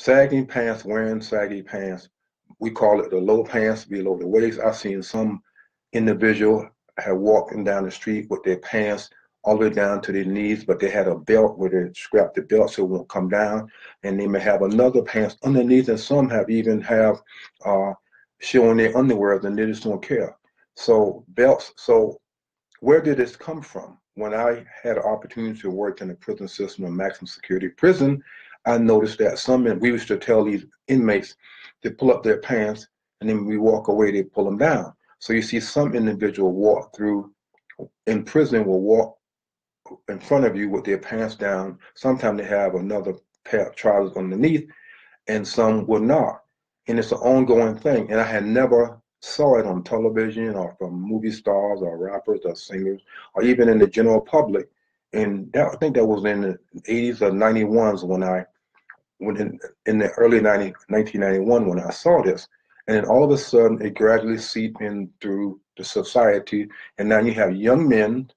Sagging pants, wearing saggy pants. We call it the low pants below the waist. I've seen some individual have walking down the street with their pants all the way down to their knees, but they had a belt where they strap the belt so it won't come down. And they may have another pants underneath, and some have even have uh, showing their underwear, and they just don't care. So belts. So where did this come from? When I had an opportunity to work in the prison system, a maximum security prison, I noticed that we used to tell these inmates to pull up their pants, and then when we walk away, they pull them down. So you see some individual walk through in prison will walk in front of you with their pants down. Sometimes they have another pair of trousers underneath, and some will not. And it's an ongoing thing. And I had never saw it on television or from movie stars or rappers or singers or even in the general public. And I think that was in the 80s or 91s when in the early 1991 when I saw this. And then all of a sudden it gradually seeped in through the society. And now you have young men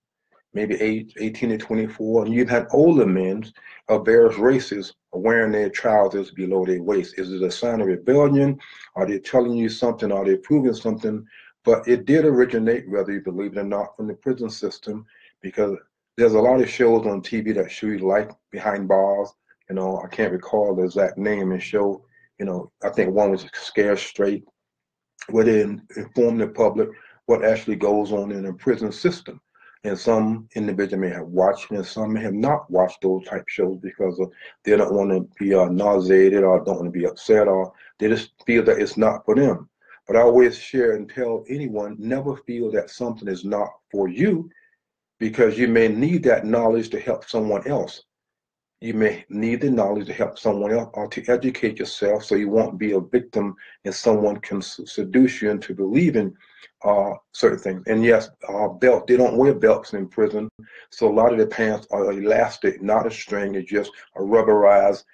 maybe 18 to 24, and you've had older men of various races wearing their trousers below their waist. Is it a sign of rebellion? Are they telling you something? Are they proving something? But it did originate, whether you believe it or not, from the prison system, because there's a lot of shows on TV that show you life behind bars. I can't recall the exact name and show, I think one was Scared Straight, where they inform the public what actually goes on in the prison system. And some individuals may have watched and some may have not watched those type shows because they don't want to be nauseated or don't want to be upset or they just feel that it's not for them. But I always share and tell anyone, never feel that something is not for you because you may need that knowledge to help someone else. You may need the knowledge to help someone else or to educate yourself so you won't be a victim and someone can seduce you into believing certain things. And yes, belt, they don't wear belts in prison. So a lot of the pants are elastic, not a string. It's just a rubberized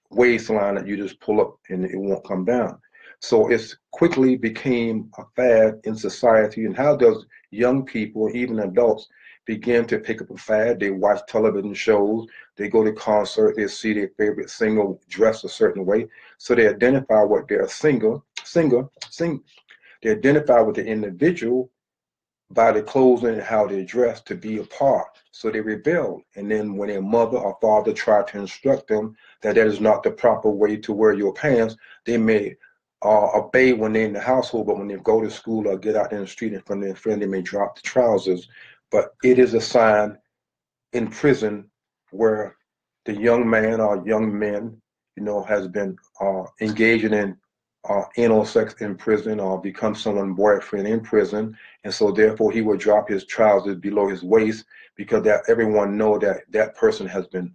waistline that you just pull up and it won't come down. So it's quickly became a fad in society. And how does young people, even adults, begin to pick up a fad? They watch television shows, they go to concerts, they see their favorite singer dressed a certain way. So they identify what their they identify with the individual by the clothing and how they dress to be a part. So they rebel. And then when their mother or father try to instruct them that that is not the proper way to wear your pants, they may obey when they're in the household, but when they go to school or get out in the street in front of their friend, they may drop the trousers. But it is a sign in prison where the young man or young men, has been engaging in anal sex in prison or become someone's boyfriend in prison. And so therefore he will drop his trousers below his waist because that everyone know that that person has been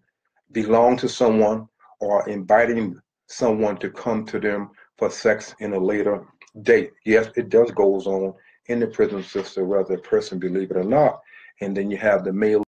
belong to someone or inviting someone to come to them for sex in a later date. Yes, it does goes on in the prison system, whether a person believe it or not. And then you have the male